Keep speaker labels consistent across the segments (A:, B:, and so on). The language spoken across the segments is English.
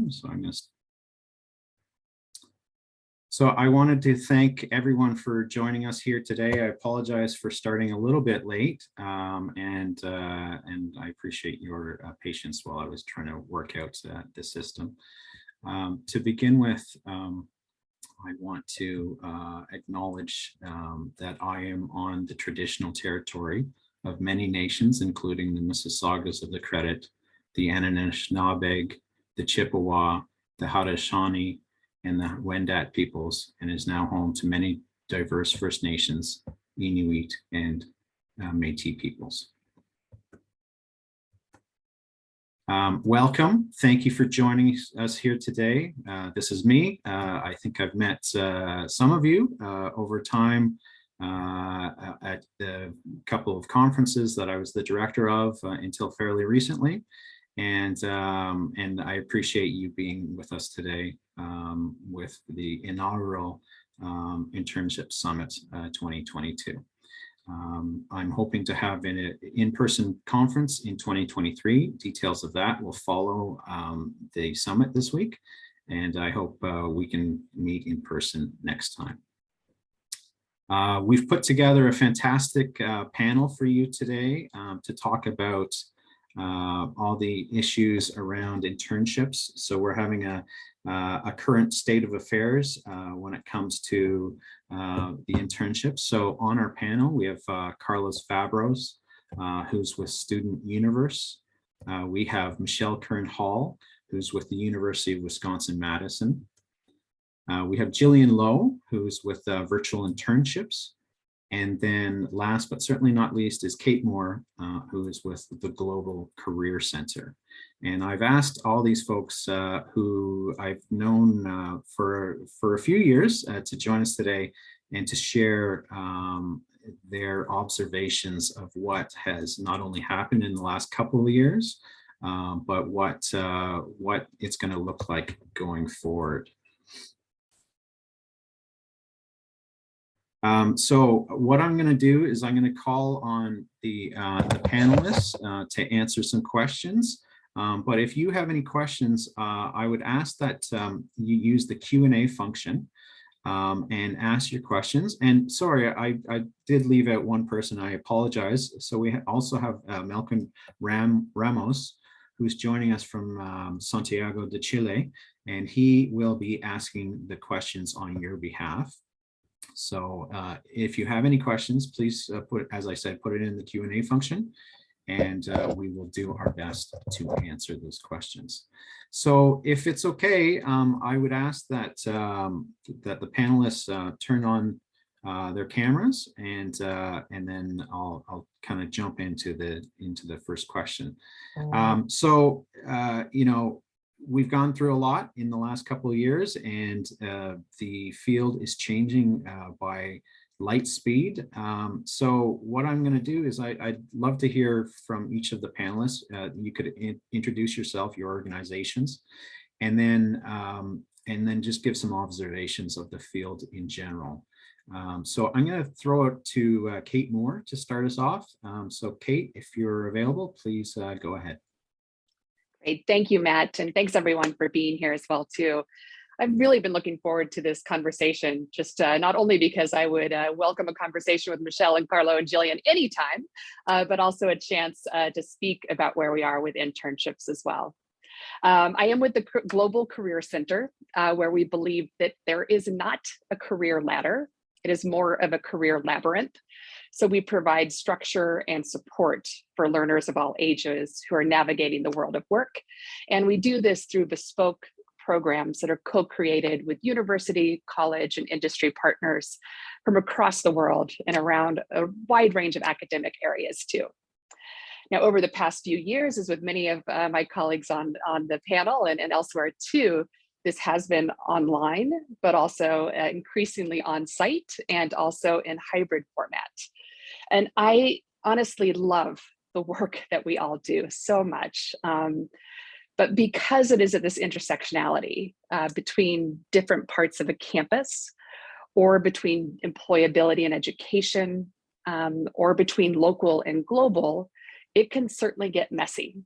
A: So So I wanted to thank everyone for joining us here today. I apologize for starting a little bit late, and I appreciate your patience while I was trying to work out the system. To begin with, I want to acknowledge that I am on the traditional territory of many nations, including the Mississaugas of the Credit, the Anishinaabe, the Chippewa, the Haudenosaunee, and the Wendat peoples, and is now home to many diverse First Nations, Inuit, and Métis peoples. Welcome. Thank you for joining us here today. This is me. I think I've met some of you over time at a couple of conferences that I was the director of until fairly recently. And I appreciate you being with us today with the inaugural Internship Summit 2022. I'm hoping to have an in-person conference in 2023. Details of that will follow the summit this week, and I hope we can meet in person next time. We've put together a fantastic panel for you today to talk about all the issues around internships. So we're having a current state of affairs when it comes to the internships. So on our panel, we have Carlo Fabros, who's with Student Universe. We have Michelle Kern Hall, who's with the University of Wisconsin-Madison. We have Jillian Low, who's with Virtual Internships. And then last but certainly not least is Kate Moore, who is with the Global Career Center. And I've asked all these folks who I've known for a few years to join us today and to share their observations of what has not only happened in the last couple of years, but what it's going to look like going forward. So what I'm going to do is I'm going to call on the panelists to answer some questions. But if you have any questions, I would ask that you use the Q&A function and ask your questions. And sorry, I did leave out one person. I apologize. So we also have Melquin Ramos, who's joining us from Santiago de Chile, and he will be asking the questions on your behalf. So if you have any questions, please as I said, put it in the Q&A function, and we will do our best to answer those questions. So if it's okay, I would ask that that the panelists turn on their cameras, and then I'll kind of jump into the first question. So you know, we've gone through a lot in the last couple of years, and the field is changing by light speed. So what I'm going to do is I'd love to hear from each of the panelists. You could introduce yourself, your organizations, and then just give some observations of the field in general. So I'm going to throw it to Kate Moore to start us off. So Kate, if you're available, please go ahead.
B: Great, thank you, Matt, and thanks everyone for being here as well too. I've really been looking forward to this conversation, just not only because I would welcome a conversation with Michelle and Carlo and Jillian anytime, but also a chance to speak about where we are with internships as well. I am with the Global Career Center, where we believe that there is not a career ladder. It is more of a career labyrinth. So we provide structure and support for learners of all ages who are navigating the world of work. And we do this through bespoke programs that are co-created with university, college, and industry partners from across the world and around a wide range of academic areas too. Now, over the past few years, as with many of my colleagues on the panel and elsewhere too, this has been online, but also increasingly on site and also in hybrid format. And I honestly love the work that we all do so much. But because it is at this intersectionality between different parts of a campus, or between employability and education, or between local and global, it can certainly get messy.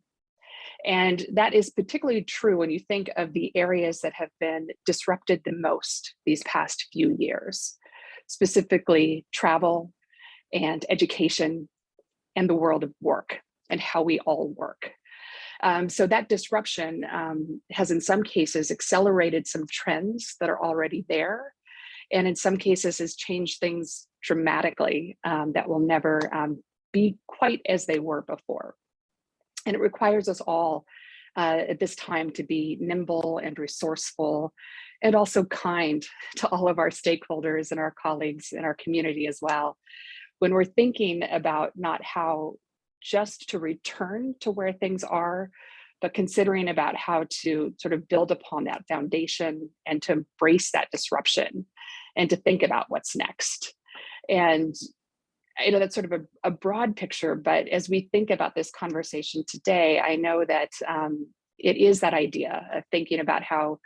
B: And that is particularly true when you think of the areas that have been disrupted the most these past few years, specifically travel and education and the world of work and how we all work. So that disruption has in some cases accelerated some trends that are already there, and in some cases has changed things dramatically that will never be quite as they were before. And it requires us all at this time to be nimble and resourceful and also kind to all of our stakeholders and our colleagues in our community as well. When we're thinking about not how just to return to where things are, but considering about how to sort of build upon that foundation and to embrace that disruption and to think about what's next. And I know that's sort of a broad picture, but as we think about this conversation today, I know that it is that idea of thinking about how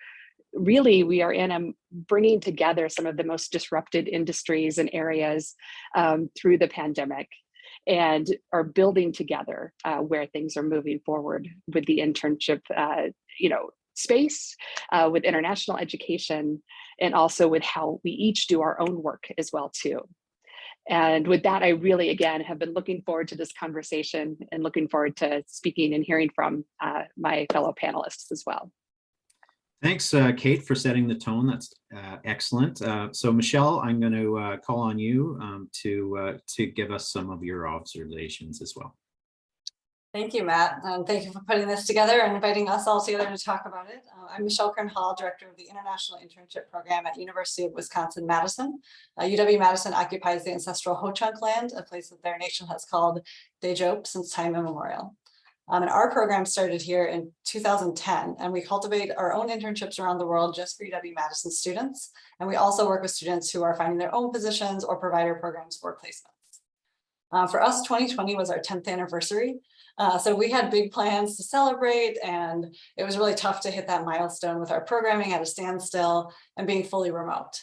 B: really we are in a bringing together some of the most disrupted industries and areas through the pandemic, and are building together where things are moving forward with the internship, space, with international education, and also with how we each do our own work as well too. And with that, I really, again, have been looking forward to this conversation and looking forward to speaking and hearing from my fellow panelists as well.
A: Thanks, Kate, for setting the tone. That's excellent. So Michelle, I'm going to call on you to give us some of your observations as well.
C: Thank you, Matt. Thank you for putting this together and inviting us all together to talk about it. I'm Michelle Kern Hall, Director of the International Internship Program at University of Wisconsin-Madison. UW-Madison occupies the ancestral Ho-Chunk land, a place that their nation has called Dejope since time immemorial. And our program started here in 2010, and we cultivate our own internships around the world just for UW-Madison students. And we also work with students who are finding their own positions or provider programs for placements. For us, 2020 was our 10th anniversary. So we had big plans to celebrate, and it was really tough to hit that milestone with our programming at a standstill and being fully remote.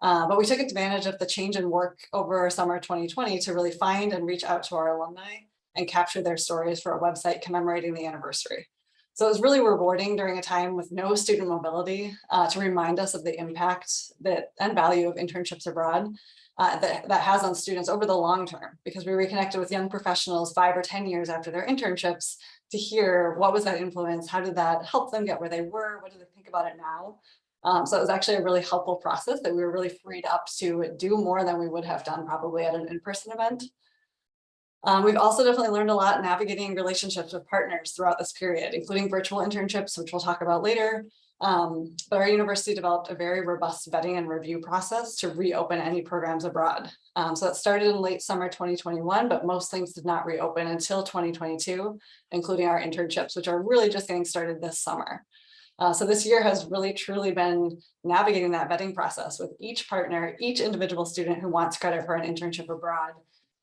C: But we took advantage of the change in work over summer 2020 to really find and reach out to our alumni and capture their stories for a website commemorating the anniversary. So it was really rewarding during a time with no student mobility to remind us of the impact and value of internships abroad that has on students over the long term, because we reconnected with young professionals 5 or 10 years after their internships to hear what was that influence, how did that help them get where they were, what do they think about it now? So it was actually a really helpful process that we were really freed up to do more than we would have done probably at an in-person event. We've also definitely learned a lot navigating relationships with partners throughout this period, including virtual internships, which we'll talk about later. But our university developed a very robust vetting and review process to reopen any programs abroad. So that started in late summer 2021, but most things did not reopen until 2022, including our internships, which are really just getting started this summer. So this year has really truly been navigating that vetting process with each partner, each individual student who wants credit for an internship abroad.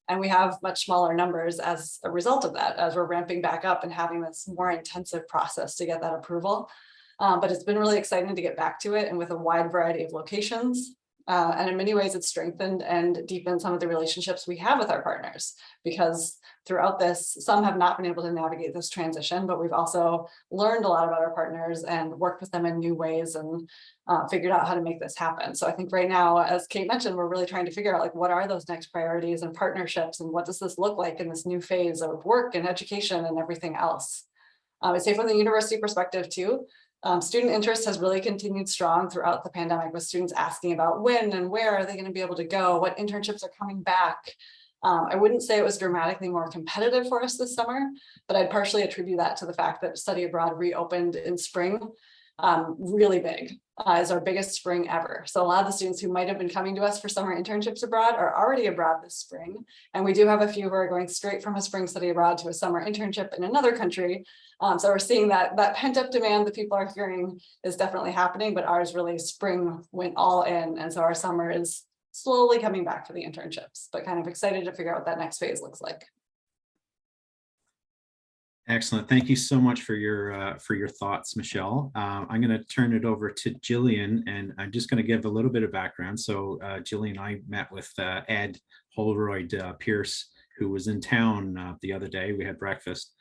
C: And we have much smaller numbers as a result of that, as we're ramping back up and having this more intensive process to get that approval. But it's been really exciting to get back to it, and with a wide variety of locations. And in many ways, it's strengthened and deepened some of the relationships we have with our partners, because throughout this, some have not been able to navigate this transition, but we've also learned a lot about our partners and worked with them in new ways and figured out how to make this happen. So I think right now, as Kate mentioned, we're really trying to figure out, like, what are those next priorities and partnerships, and what does this look like in this new phase of work and education and everything else. I'd say from the university perspective too, student interest has really continued strong throughout the pandemic, with students asking about when and where are they going to be able to go, what internships are coming back. I wouldn't say it was dramatically more competitive for us this summer, but I'd partially attribute that to the fact that study abroad reopened in spring, really big, is our biggest spring ever. So a lot of the students who might have been coming to us for summer internships abroad are already abroad this spring. And we do have a few who are going straight from a spring study abroad to a summer internship in another country. So we're seeing that pent up demand that people are hearing is definitely happening, but ours really spring went all in. And so our summer is slowly coming back for the internships, but kind of excited to figure out what that next phase looks like.
A: Excellent. Thank you so much for your thoughts, Michelle. I'm going to turn it over to Jillian, and I'm just going to give a little bit of background. So Jillian and I met with Ed Holroyd Pierce, who was in town the other day. We had breakfast,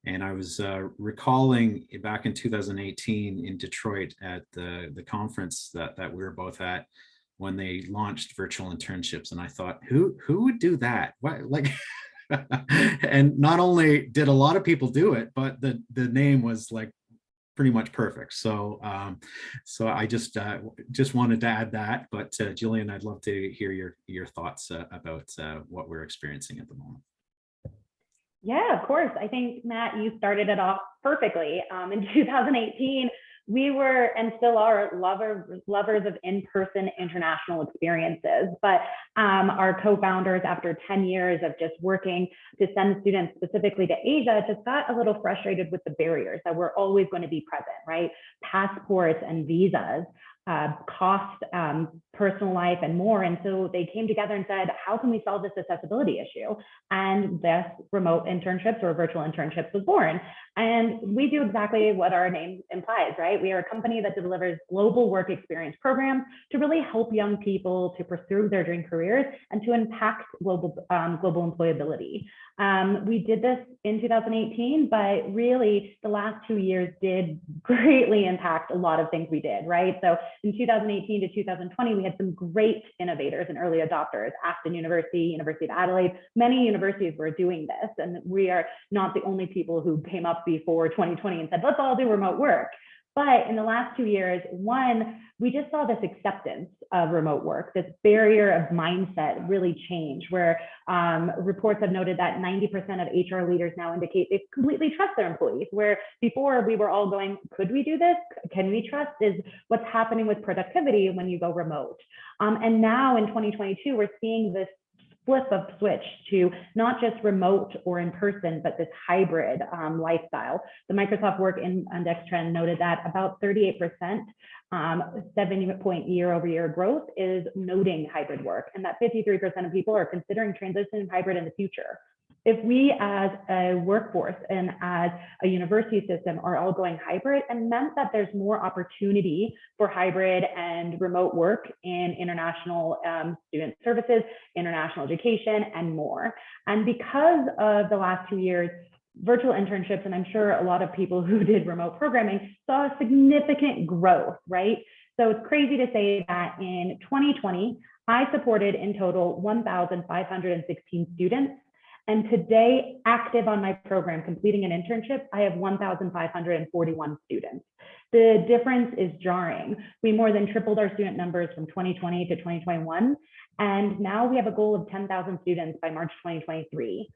A: And I was recalling back in 2018 in Detroit at the conference that we were both at, when they launched virtual internships. And I thought, who would do that? What, like, and not only did a lot of people do it, but the name was like pretty much perfect. So so I just wanted to add that. But Jillian, I'd love to hear your thoughts about what we're experiencing at the moment.
D: Yeah, of course. I think, Matt, you started it off perfectly. In 2018, we were and still are lovers of in-person international experiences. But our co-founders, after 10 years of just working to send students specifically to Asia, just got a little frustrated with the barriers that were always going to be present, right? Passports and visas, cost, personal life, and more. And so they came together and said, how can we solve this accessibility issue? And thus remote internships or virtual internships was born. And we do exactly what our name implies, right? We are a company that delivers global work experience programs to really help young people to pursue their dream careers and to impact global employability. We did this in 2018, but really the last 2 years did greatly impact a lot of things we did, right? So in 2018 to 2020, we had some great innovators and early adopters. Aston University, University of Adelaide, many universities were doing this, and we are not the only people who came up before 2020 and said, let's all do remote work. But in the last 2 years, one, we just saw this acceptance of remote work, this barrier of mindset really change, where reports have noted that 90% of HR leaders now indicate they completely trust their employees, where before we were all going, could we do this? Can we trust? Is what's happening with productivity when you go remote. And now in 2022, we're seeing this flip of switch to not just remote or in person, but this hybrid lifestyle. The Microsoft Work Index trend noted that about 38%, 7-point year-over-year growth is noting hybrid work, and that 53% of people are considering transitioning hybrid in the future. If we as a workforce and as a university system are all going hybrid, and meant that there's more opportunity for hybrid and remote work in international student services, international education, and more. And because of the last 2 years, virtual internships, and I'm sure a lot of people who did remote programming saw a significant growth, right? So it's crazy to say that in 2020, I supported in total 1,516 students. And today, active on my program, completing an internship, I have 1,541 students. The difference is jarring. We more than tripled our student numbers from 2020 to 2021. And now we have a goal of 10,000 students by March 2023.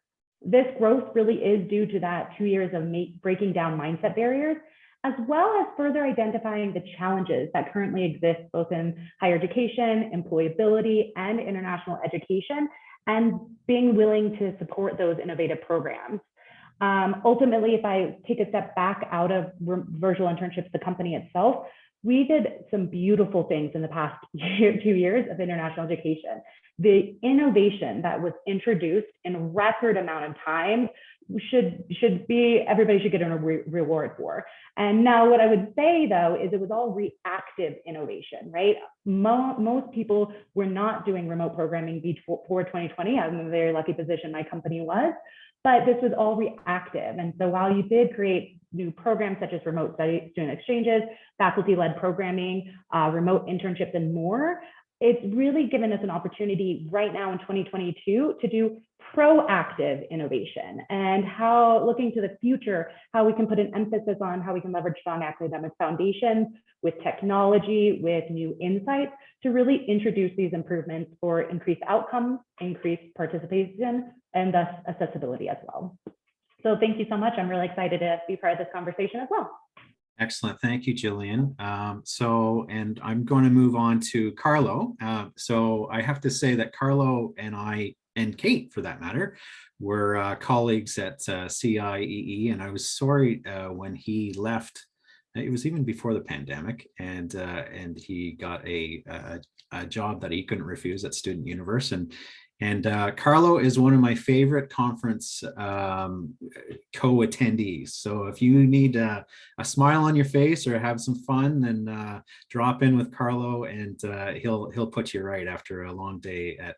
D: This growth really is due to that 2 years of breaking down mindset barriers, as well as further identifying the challenges that currently exist both in higher education, employability, and international education, and being willing to support those innovative programs. Ultimately, if I take a step back out of virtual internships, the company itself, we did some beautiful things in the past 2 years of international education. The innovation that was introduced in a record amount of time should be, everybody should get a reward for. And now what I would say though, is it was all reactive innovation, right? Most people were not doing remote programming before 2020. I'm in a very lucky position my company was, but this was all reactive. And so while you did create new programs such as remote student exchanges, faculty-led programming, remote internships, and more, it's really given us an opportunity right now in 2022 to do proactive innovation and how, looking to the future, how we can put an emphasis on how we can leverage strong academic foundations with technology, with new insights to really introduce these improvements for increased outcomes, increased participation, and thus accessibility as well. So thank you so much. I'm really excited to be part of this conversation as well.
A: Excellent. Thank you, Jillian. And I'm going to move on to Carlo. So I have to say that Carlo and I, and Kate for that matter, were colleagues at CIEE, and I was sorry when he left. It was even before the pandemic, and he got a job that he couldn't refuse at Student Universe, and And Carlo is one of my favorite conference co-attendees. So if you need a smile on your face or have some fun, then drop in with Carlo, and he'll put you right after a long day at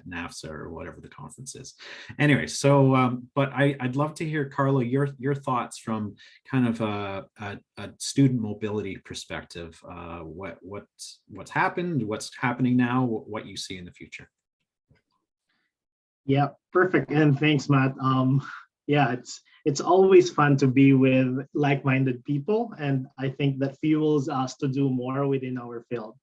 A: NAFSA or whatever the conference is. Anyway, so but I'd love to hear, Carlo, your thoughts from kind of a student mobility perspective. What's happened, what's happening now, what you see in the future.
E: Yeah, perfect. And thanks, Matt. Yeah, it's always fun to be with like-minded people, and I think that fuels us to do more within our field.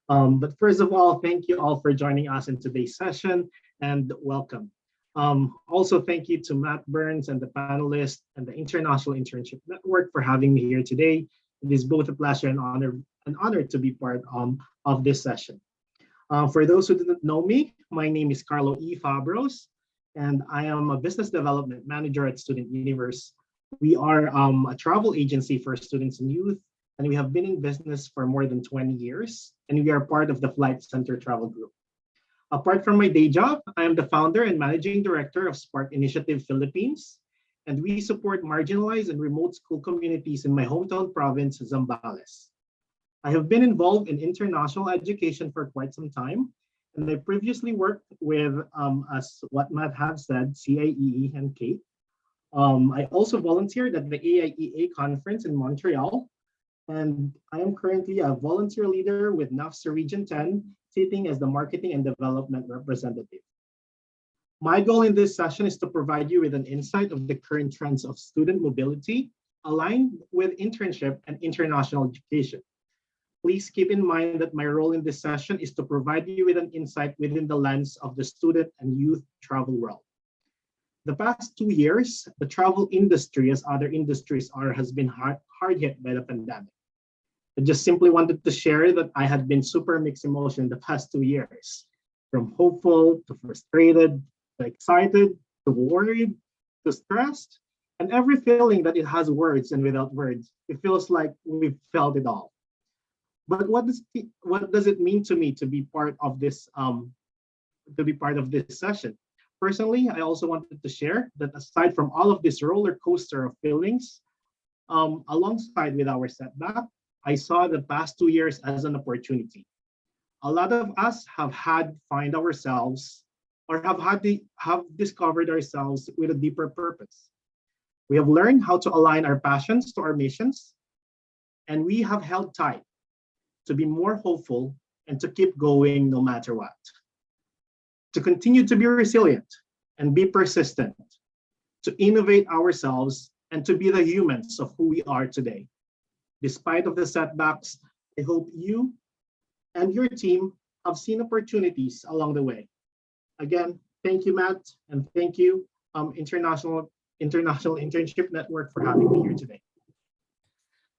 E: But first of all, thank you all for joining us in today's session, and welcome. Also, thank you to Matt Byrnes and the panelists and the International Internship Network for having me here today. It is both a pleasure and honor to be part of this session. For those who didn't know me, my name is Carlo Fabros, and I am a business development manager at Student Universe. We are a travel agency for students and youth, and we have been in business for more than 20 years, and we are part of the Flight Center Travel Group. Apart from my day job, I am the founder and managing director of Spark Initiative Philippines, and we support marginalized and remote school communities in my hometown province, Zambales. I have been involved in international education for quite some time, and I previously worked with, as what Matt have said, CIEE and Kate. I also volunteered at the AIEA conference in Montreal, and I am currently a volunteer leader with NAFSA Region 10, sitting as the marketing and development representative. My goal in this session is to provide you with an insight of the current trends of student mobility aligned with internship and international education. Please keep in mind that my role in this session is to provide you with an insight within the lens of the student and youth travel world. The past 2 years, the travel industry, as other industries are, has been hard hit by the pandemic. I just simply wanted to share that I had been super mixed emotion the past 2 years, from hopeful to frustrated, to excited, to worried, to stressed, and every feeling that it has words and without words. It feels like we've felt it all. But what does it mean to me to be part of this session? Personally, I also wanted to share that aside from all of this roller coaster of feelings, alongside with our setback, I saw the past 2 years as an opportunity. A lot of us have find ourselves, or have discovered ourselves with a deeper purpose. We have learned how to align our passions to our missions, and we have held tight to be more hopeful and to keep going no matter what. To continue to be resilient and be persistent, to innovate ourselves and to be the humans of who we are today. Despite of the setbacks, I hope you and your team have seen opportunities along the way. Again, thank you, Matt, and thank you, International Internship Network, for having me here today.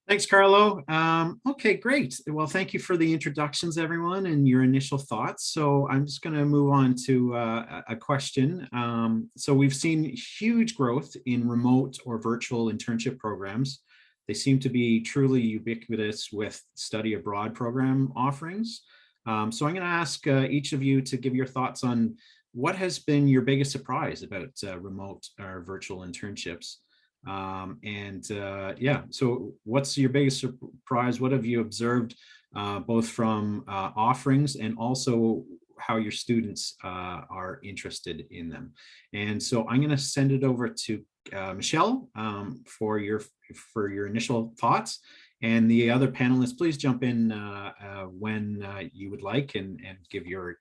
A: Thanks, Carlo. Okay, great. Well, thank you for the introductions, everyone, and your initial thoughts. So I'm just going to move on to a question. So we've seen huge growth in remote or virtual internship programs. They seem to be truly ubiquitous with study abroad program offerings. So I'm going to ask each of you to give your thoughts on what has been your biggest surprise about remote or virtual internships. Yeah, so what's your biggest surprise? What have you observed both from offerings and also how your students are interested in them? And so I'm going to send it over to Michelle for your initial thoughts, and the other panelists, please jump in when you would like and give your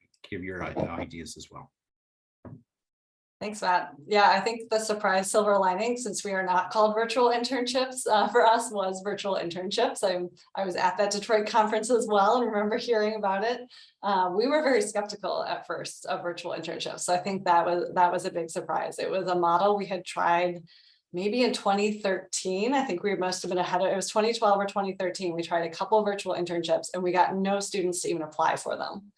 A: ideas as well.
C: Thanks, Matt. Yeah, I think the surprise silver lining, since we are not called virtual internships, for us was virtual internships. I was at that Detroit conference as well and remember hearing about it. We were very skeptical at first of virtual internships. So I think that was a big surprise. It was a model we had tried maybe in 2013. I think we must have been ahead of it. Was 2012 or 2013. We tried a couple of virtual internships and we got no students to even apply for them.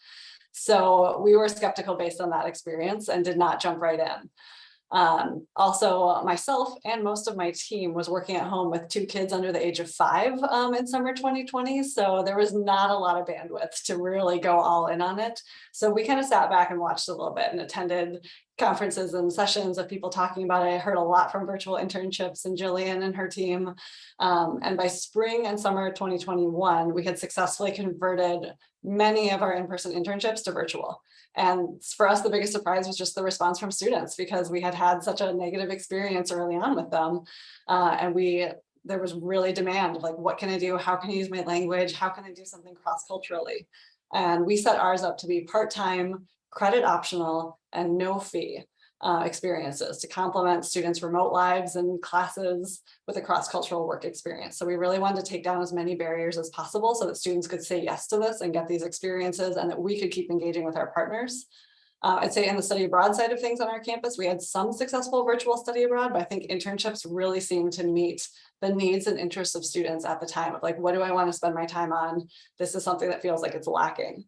C: So we were skeptical based on that experience and did not jump right in. Also, myself and most of my team was working at home with 2 kids under the age of 5 in summer 2020. So there was not a lot of bandwidth to really go all in on it. So we kind of sat back and watched a little bit and attended conferences and sessions of people talking about it. I heard a lot from virtual internships and Jillian and her team. And by spring and summer 2021, we had successfully converted many of our in-person internships to virtual. And for us, the biggest surprise was just the response from students, because we had had such a negative experience early on with them. There was really demand of like, what can I do? How can I use my language? How can I do something cross-culturally? And we set ours up to be part-time, credit optional, and no fee experiences to complement students' remote lives and classes with a cross-cultural work experience. So we really wanted to take down as many barriers as possible so that students could say yes to this and get these experiences, and that we could keep engaging with our partners. I'd say in the study abroad side of things on our campus, we had some successful virtual study abroad, but I think internships really seem to meet the needs and interests of students at the time of like, what do I want to spend my time on? This is something that feels like it's lacking.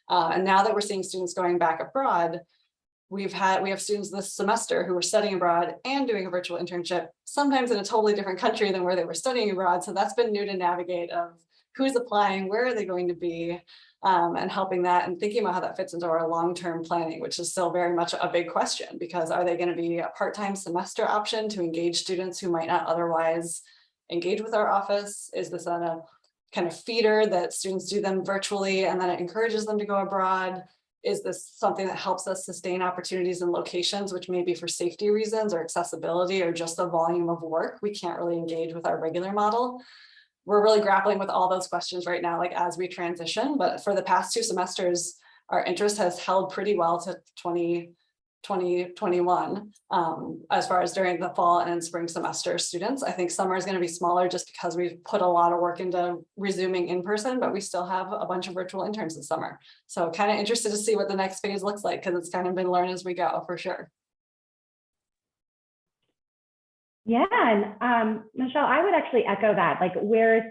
C: And now that we're seeing students going back abroad, we have students this semester who were studying abroad and doing a virtual internship, sometimes in a totally different country than where they were studying abroad. So that's been new to navigate of who's applying, where are they going to be, and helping that and thinking about how that fits into our long-term planning, which is still very much a big question, because are they going to be a part-time semester option to engage students who might not otherwise engage with our office? Is this on a kind of feeder that students do them virtually and then it encourages them to go abroad? Is this something that helps us sustain opportunities in locations, which may be for safety reasons or accessibility or just the volume of work? We can't really engage with our regular model. We're really grappling with all those questions right now, like as we transition, but for the past 2 semesters, our interest has held pretty well to 2021 as far as during the fall and spring semester students. I think summer is going to be smaller just because we've put a lot of work into resuming in person, but we still have a bunch of virtual interns this summer. So kind of interested to see what the next phase looks like, because it's kind of been learn as we go for sure.
D: Yeah, and Michelle, I would actually echo that. Like, where are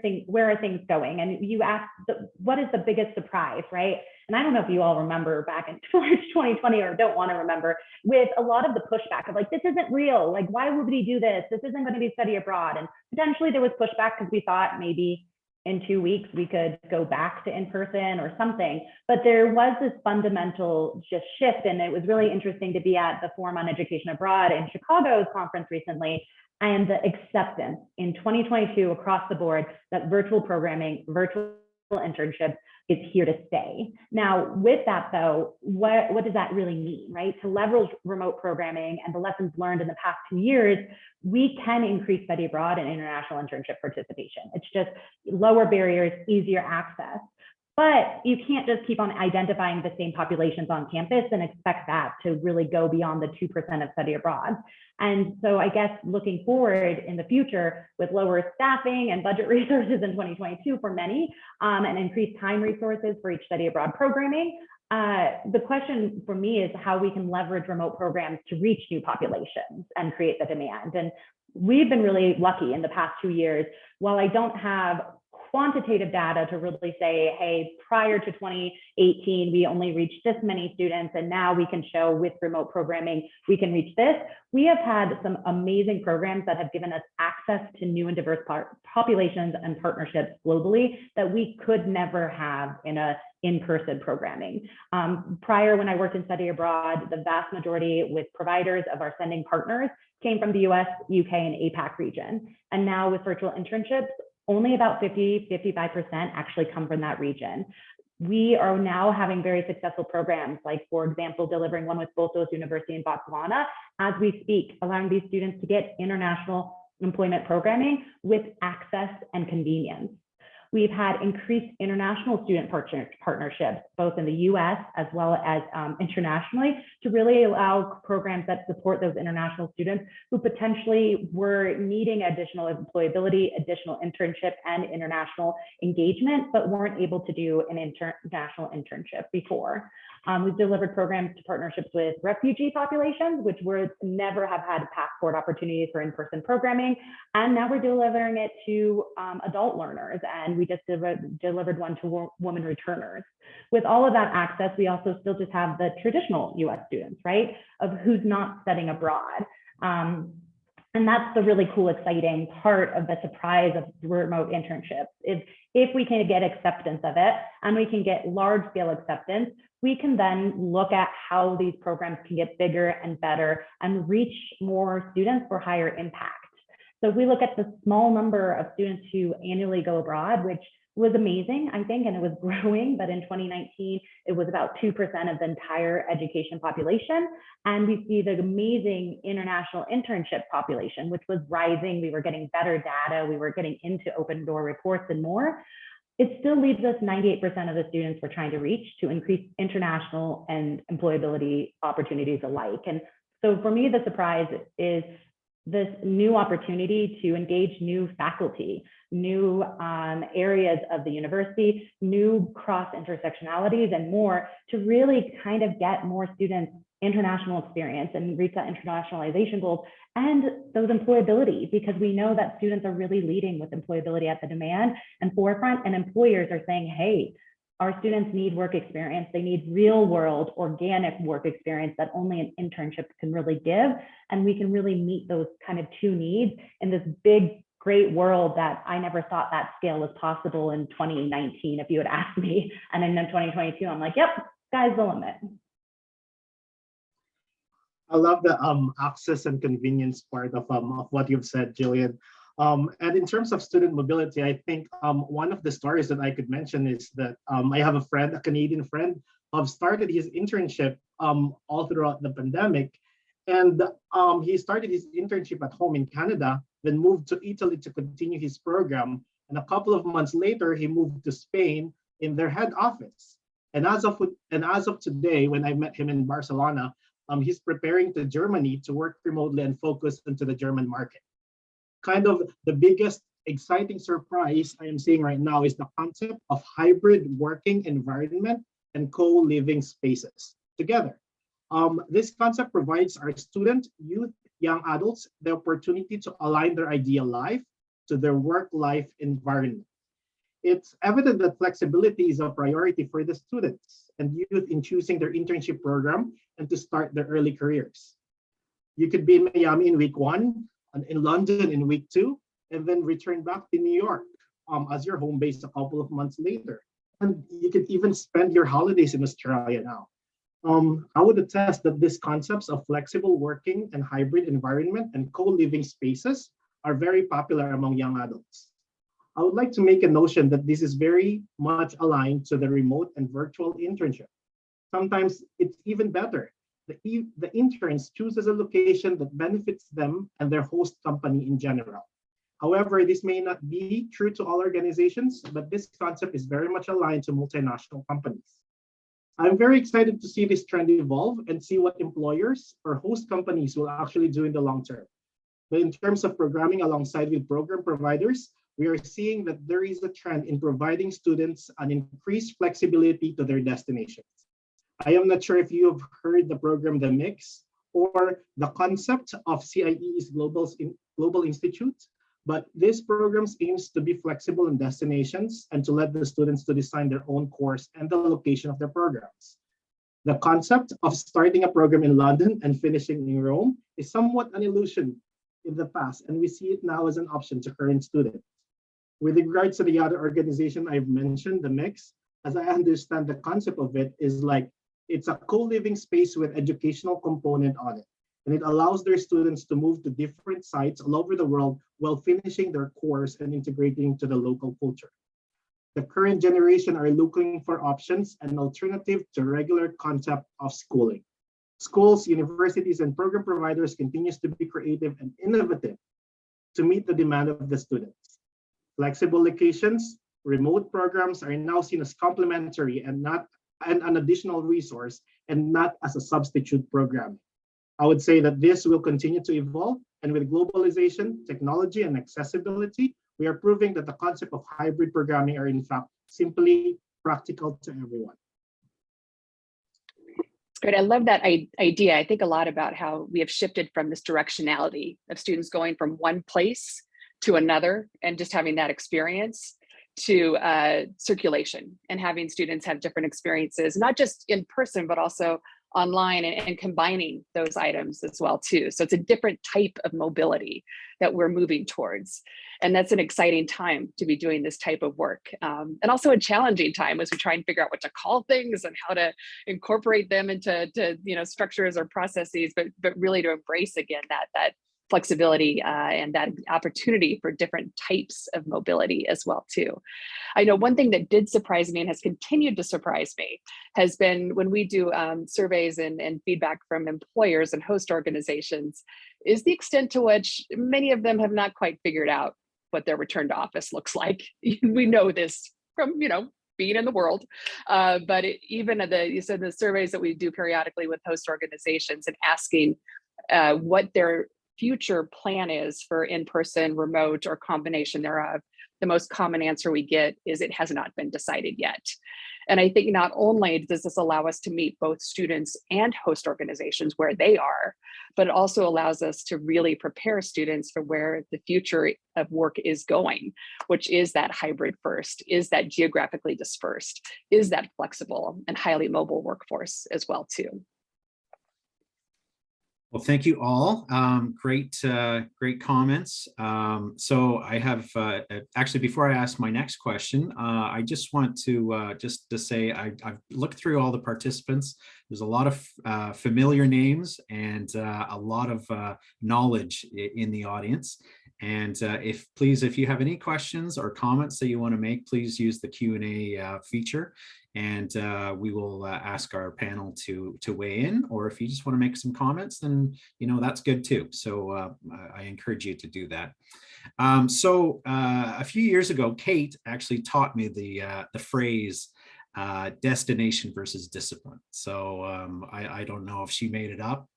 D: things going? And you asked, what is the biggest surprise, right? And I don't know if you all remember back in March 2020 or don't want to remember, with a lot of the pushback of like, this isn't real. Like, why would we do this? This isn't going to be study abroad. And potentially there was pushback because we thought maybe in 2 weeks we could go back to in-person or something. But there was this fundamental just shift. And it was really interesting to be at the Forum on Education Abroad in Chicago's conference recently, and the acceptance in 2022 across the board that virtual programming, virtual internships is here to stay. Now, with that though, what does that really mean, right? To leverage remote programming and the lessons learned in the past 2 years, we can increase study abroad and international internship participation. It's just lower barriers, easier access. But you can't just keep on identifying the same populations on campus and expect that to really go beyond the 2% of study abroad. And so I guess looking forward in the future with lower staffing and budget resources in 2022 for many, and increased time resources for each study abroad programming, the question for me is how we can leverage remote programs to reach new populations and create the demand. And we've been really lucky in the past 2 years. While I don't have quantitative data to really say, hey, prior to 2018, we only reached this many students, and now we can show with remote programming, we can reach this. We have had some amazing programs that have given us access to new and diverse populations and partnerships globally that we could never have in a in-person programming. Prior, when I worked in study abroad, the vast majority with providers of our sending partners came from the US, UK, and APAC region. And now with virtual internships, only about 55% actually come from that region. We are now having very successful programs, like, for example, delivering one with Bothos University in Botswana as we speak, allowing these students to get international employment programming with access and convenience. We've had increased international student partnerships, both in the US as well as internationally, to really allow programs that support those international students who potentially were needing additional employability, additional internship, and international engagement, but weren't able to do an international internship before. We've delivered programs to partnerships with refugee populations, which would never have had passport opportunities for in-person programming. And now we're delivering it to adult learners, and we just delivered one to women returners. With all of that access, we also still just have the traditional US students, right, of who's not studying abroad. And that's the really cool, exciting part of the surprise of remote internships. If we can get acceptance of it and we can get large scale acceptance, we can then look at how these programs can get bigger and better and reach more students for higher impact. So if we look at the small number of students who annually go abroad, which was amazing, I think, and it was growing, but in 2019, it was about 2% of the entire education population. And we see the amazing international internship population, which was rising. We were getting better data. We were getting into open door reports and more. It still leaves us 98% of the students we're trying to reach to increase international and employability opportunities alike. And so for me, the surprise is this new opportunity to engage new faculty, new areas of the university, new cross intersectionalities and more to really kind of get more students international experience and reach that internationalization goals and those employability, because we know that students are really leading with employability at the demand and forefront, and employers are saying, hey, our students need work experience. They need real world, organic work experience that only an internship can really give. And we can really meet those kind of two needs in this big, great world that I never thought that scale was possible in 2019, if you had asked me. And in 2022, I'm like, yep, sky's the limit.
E: I love the access and convenience part of what you've said, Jillian. And in terms of student mobility, I think one of the stories that I could mention is that I have a friend, a Canadian friend, who started his internship all throughout the pandemic. And he started his internship at home in Canada, then moved to Italy to continue his program. And a couple of months later, he moved to Spain in their head office. And as of today, when I met him in Barcelona, he's preparing to Germany to work remotely and focus into the German market. Kind of the biggest exciting surprise I am seeing right now is the concept of hybrid working environment and co-living spaces together. This concept provides our student, youth, young adults the opportunity to align their ideal life to their work-life environment. It's evident that flexibility is a priority for the students and youth in choosing their internship program and to start their early careers. You could be in Miami in week 1, and in London in week 2, and then return back to New York as your home base a couple of months later. And you could even spend your holidays in Australia now. I would attest that these concepts of flexible working and hybrid environment and co-living spaces are very popular among young adults. I would like to make a notion that this is very much aligned to the remote and virtual internship. Sometimes it's even better. The interns chooses a location that benefits them and their host company in general. However, this may not be true to all organizations, but this concept is very much aligned to multinational companies. I'm very excited to see this trend evolve and see what employers or host companies will actually do in the long term. But in terms of programming alongside with program providers, we are seeing that there is a trend in providing students an increased flexibility to their destinations. I am not sure if you have heard the program The Mix or the concept of CIE's Global Institute, but this program aims to be flexible in destinations and to let the students to design their own course and the location of their programs. The concept of starting a program in London and finishing in Rome is somewhat an illusion in the past, and we see it now as an option to current students. With regards to the other organization I've mentioned, The Mix, as I understand the concept of it is like, it's a co-living space with educational component on it. And it allows their students to move to different sites all over the world while finishing their course and integrating to the local culture. The current generation are looking for options and alternative to regular concept of schooling. Schools, universities, and program providers continues to be creative and innovative to meet the demand of the students. Flexible locations, remote programs are now seen as complementary and not an additional resource and not as a substitute program. I would say that this will continue to evolve, and with globalization, technology, and accessibility, we are proving that the concept of hybrid programming are in fact simply practical to everyone.
B: It's great. I love that idea. I think a lot about how we have shifted from this directionality of students going from one place to another and just having that experience to circulation and having students have different experiences, not just in person, but also online and combining those items as well too. So it's a different type of mobility that we're moving towards. And that's an exciting time to be doing this type of work. And also a challenging time as we try and figure out what to call things and how to incorporate them into structures or processes, but really to embrace again that flexibility and that opportunity for different types of mobility as well too. I know one thing that did surprise me and has continued to surprise me has been when we do surveys and feedback from employers and host organizations, is the extent to which many of them have not quite figured out what their return to office looks like. We know this from, being in the world, but even the surveys that we do periodically with host organizations and asking what their future plan is for in-person, remote, or combination thereof, the most common answer we get is it has not been decided yet. And I think not only does this allow us to meet both students and host organizations where they are, but it also allows us to really prepare students for where the future of work is going, which is that hybrid first, is that geographically dispersed, is that flexible and highly mobile workforce as well too.
A: Well, thank you all. Great comments. So I have actually, before I ask my next question, I just want to say I've looked through all the participants. There's a lot of familiar names and a lot of knowledge in the audience. And if you have any questions or comments that you want to make, please use the Q&A feature. And we will ask our panel to weigh in, or if you just want to make some comments, then that's good too. So I encourage you to do that. So a few years ago, Kate actually taught me the phrase destination versus discipline. So I don't know if she made it up.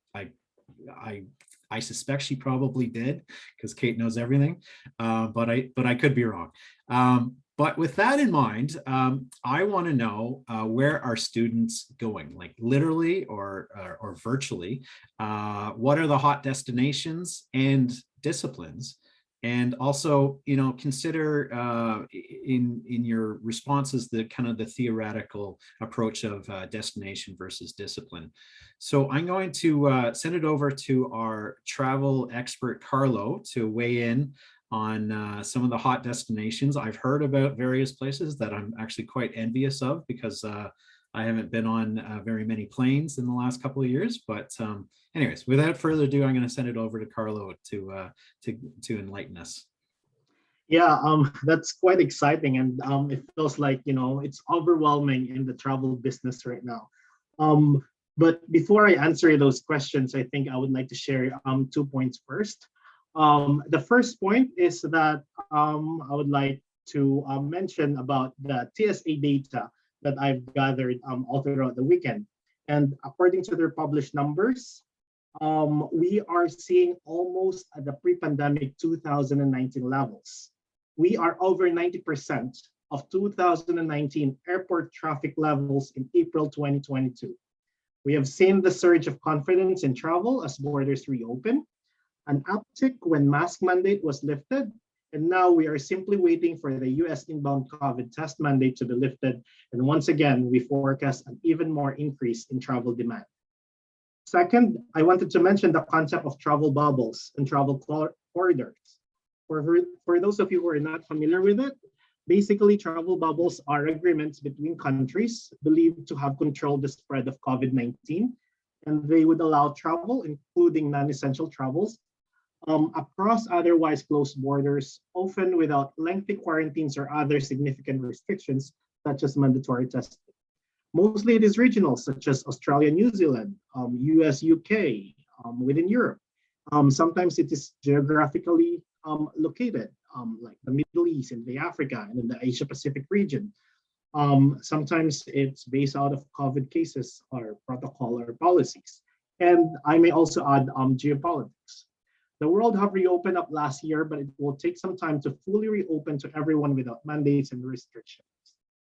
A: I suspect she probably did, because Kate knows everything, but I could be wrong. But with that in mind, I want to know where are students going, like literally or virtually? What are the hot destinations and disciplines? And also, consider in your responses the kind of the theoretical approach of destination versus discipline. So I'm going to send it over to our travel expert, Carlo, to weigh in on some of the hot destinations. I've heard about various places that I'm actually quite envious of, because I haven't been on very many planes in the last couple of years. But anyways, without further ado, I'm going to send it over to Carlo to enlighten us.
E: Yeah, that's quite exciting, and it feels like it's overwhelming in the travel business right now. But before I answer those questions, I think I would like to share 2 points first. The first point is that I would like to mention about the TSA data that I've gathered all throughout the weekend. And according to their published numbers, we are seeing almost at the pre-pandemic 2019 levels. We are over 90% of 2019 airport traffic levels in April 2022. We have seen the surge of confidence in travel as borders reopen, an uptick when mask mandate was lifted, and now we are simply waiting for the US inbound COVID test mandate to be lifted. And once again, we forecast an even more increase in travel demand. Second, I wanted to mention the concept of travel bubbles and travel corridors. For those of you who are not familiar with it, basically travel bubbles are agreements between countries believed to have controlled the spread of COVID-19, and they would allow travel, including non-essential travels, across otherwise closed borders, often without lengthy quarantines or other significant restrictions, such as mandatory testing. Mostly it is regional, such as Australia, New Zealand, US, UK, within Europe. Sometimes it is geographically located, like the Middle East and the Africa and in the Asia Pacific region. Sometimes it's based out of COVID cases or protocol or policies. And I may also add geopolitics. The world have reopened up last year, but it will take some time to fully reopen to everyone without mandates and restrictions.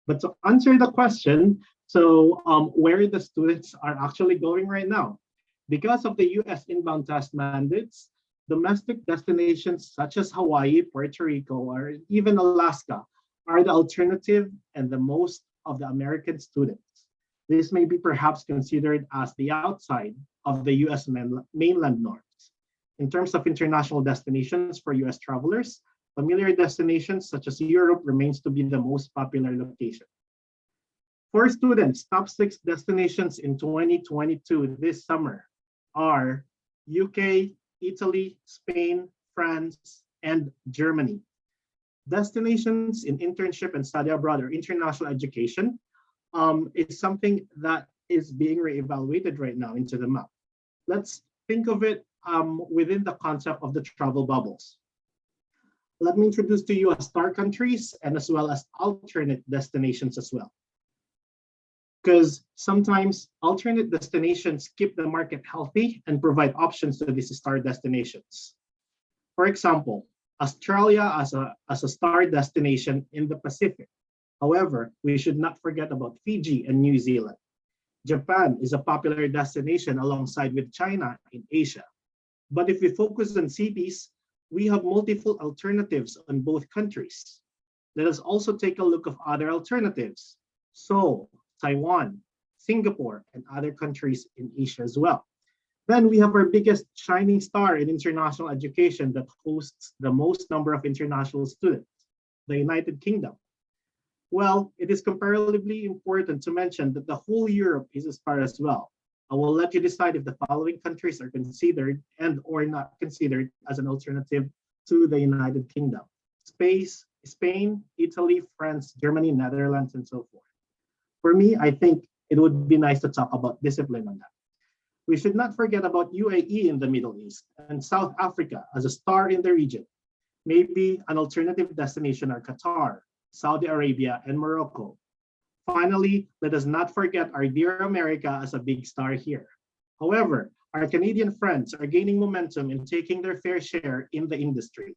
E: But to answer the question, so where the students are actually going right now, because of the US inbound test mandates, domestic destinations such as Hawaii, Puerto Rico, or even Alaska are the alternative and the most of the American students. This may be perhaps considered as the outside of the US mainland norms. In terms of international destinations for US travelers, familiar destinations such as Europe remains to be the most popular location. For students, top 6 destinations in 2022 this summer are UK, Italy, Spain, France, and Germany. Destinations in internship and study abroad or international education is something that is being reevaluated right now into the map. Let's think of it within the concept of the travel bubbles. Let me introduce to you star countries and as well as alternate destinations as well. Because sometimes alternate destinations keep the market healthy and provide options to these star destinations. For example, Australia as a star destination in the Pacific. However, we should not forget about Fiji and New Zealand. Japan is a popular destination alongside with China in Asia. But if we focus on cities, we have multiple alternatives on both countries. Let us also take a look of other alternatives. Seoul, Taiwan, Singapore, and other countries in Asia as well. Then we have our biggest shining star in international education that hosts the most number of international students, the United Kingdom. Well, it is comparatively important to mention that the whole Europe is a star as well. I will let you decide if the following countries are considered and or not considered as an alternative to the United Kingdom. Spain, Italy, France, Germany, Netherlands, and so forth. For me, I think it would be nice to talk about discipline on that. We should not forget about UAE in the Middle East and South Africa as a star in the region. Maybe an alternative destination are Qatar, Saudi Arabia, and Morocco. Finally, let us not forget our dear America as a big star here. However, our Canadian friends are gaining momentum and taking their fair share in the industry.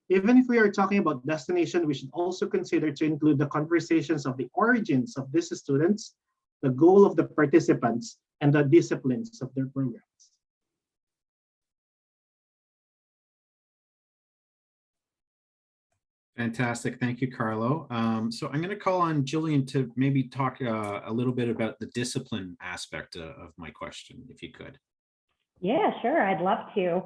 E: Even if we are talking about destination, we should also consider to include the conversations of the origins of these students, the goal of the participants, and the disciplines of their programs.
A: Fantastic. Thank you, Carlo. So I'm going to call on Jillian to maybe talk a little bit about the discipline aspect of my question, if you could.
D: Yeah, sure. I'd love to.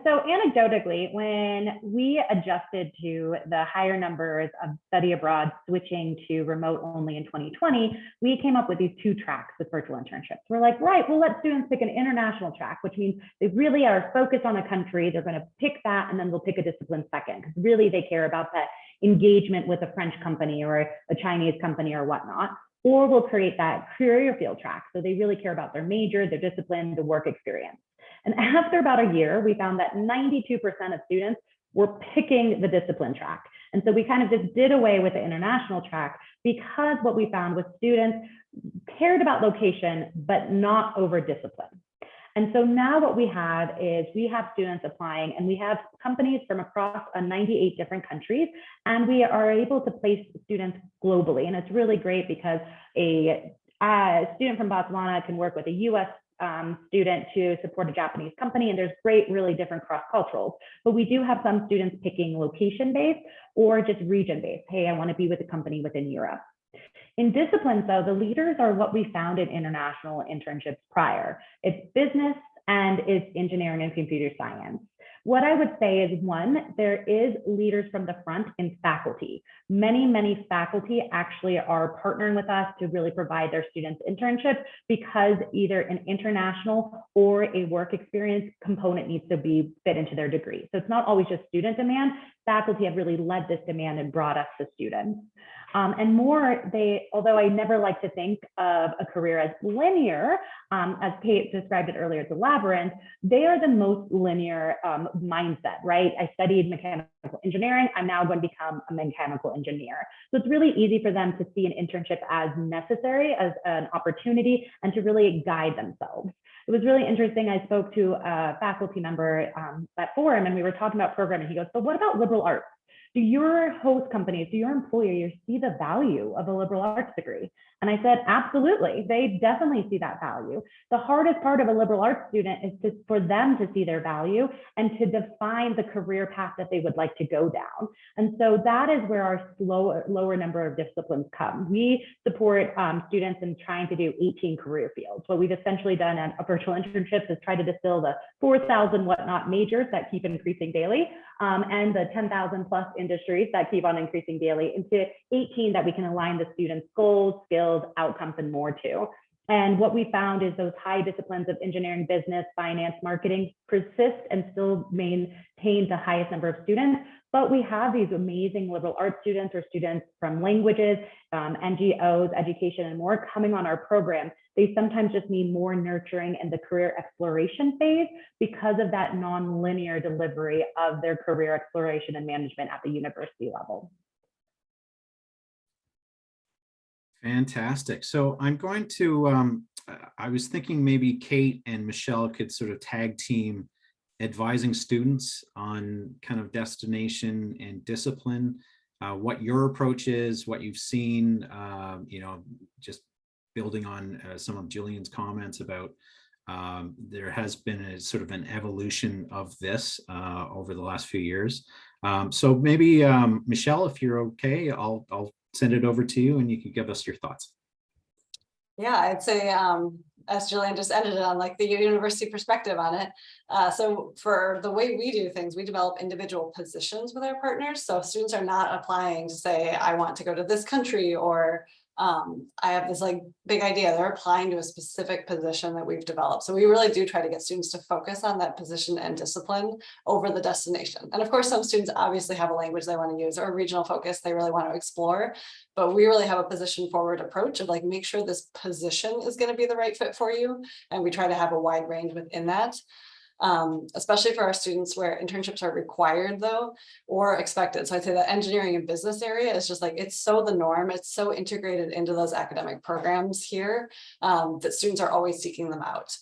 D: So anecdotally, when we adjusted to the higher numbers of study abroad switching to remote only in 2020, we came up with these 2 tracks with virtual internships. We're like, right, well, let students pick an international track, which means they really are focused on a country. They're going to pick that, and then they'll pick a discipline second, because really they care about that engagement with a French company or a Chinese company or whatnot. Or we'll create that career field track. So they really care about their major, their discipline, the work experience. And after about a year, we found that 92% of students were picking the discipline track. And so we kind of just did away with the international track, because what we found was students cared about location, but not over discipline. And so now what we have is we have students applying, and we have companies from across 98 different countries, and we are able to place students globally. And it's really great because a student from Botswana can work with a US student to support a Japanese company, and there's great, really different cross-culturals. But we do have some students picking location-based or just region-based. Hey, I want to be with a company within Europe. In disciplines, though, the leaders are what we found in international internships prior. It's business and it's engineering and computer science. What I would say is, one, there is leaders from the front in faculty. Many faculty actually are partnering with us to really provide their students internships, because either an international or a work experience component needs to be fit into their degree. So it's not always just student demand. Faculty have really led this demand and brought us the students. And more, although I never like to think of a career as linear, as Kate described it earlier, it's a labyrinth, they are the most linear mindset, right? I studied mechanical engineering, I'm now going to become a mechanical engineer. So it's really easy for them to see an internship as necessary, as an opportunity, and to really guide themselves. It was really interesting. I spoke to a faculty member at Forum, and we were talking about programming. He goes, "So what about liberal arts?" do your host companies, do your employers see the value of a liberal arts degree? And I said, absolutely, they definitely see that value. The hardest part of a liberal arts student is for them to see their value and to define the career path that they would like to go down. And so that is where our lower number of disciplines come. We support students in trying to do 18 career fields. What we've essentially done at virtual internships is try to distill the 4,000 whatnot majors that keep increasing daily and the 10,000 plus industries that keep on increasing daily into 18 that we can align the students' goals, skills, outcomes, and more to. And what we found is those high disciplines of engineering, business, finance, marketing persist and still maintain the highest number of students. But we have these amazing liberal arts students or students from languages, NGOs, education, and more coming on our program. They sometimes just need more nurturing in the career exploration phase because of that non-linear delivery of their career exploration and management at the university level.
A: Fantastic. So I'm going to, I was thinking maybe Kate and Michelle could sort of tag team advising students on kind of destination and discipline, what your approach is, what you've seen, you know, just building on some of Jillian's comments about there has been a sort of an evolution of this over the last few years. So maybe Michelle, if you're okay, I'll send it over to you and you can give us your thoughts.
C: Yeah, I'd say, as Jillian just ended it on, like the university perspective on it. So for the way we do things, we develop individual positions with our partners. So students are not applying to say, I want to go to this country, or I have this like big idea. They're applying to a specific position that we've developed. So we really do try to get students to focus on that position and discipline over the destination. And of course, some students obviously have a language they want to use or a regional focus they really want to explore. But we really have a position forward approach of like, make sure this position is going to be the right fit for you. And we try to have a wide range within that. Especially for our students where internships are required though, or expected. So I'd say the engineering and business area is just like, it's so the norm, it's so integrated into those academic programs here that students are always seeking them out.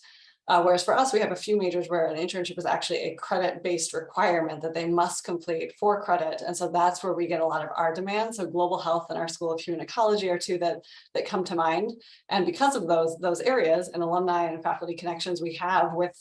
C: Whereas for us, we have a few majors where an internship is actually a credit-based requirement that they must complete for credit. And so that's where we get a lot of our demand. So global health and our School of Human Ecology are two that come to mind. And because of those areas and alumni and faculty connections we have with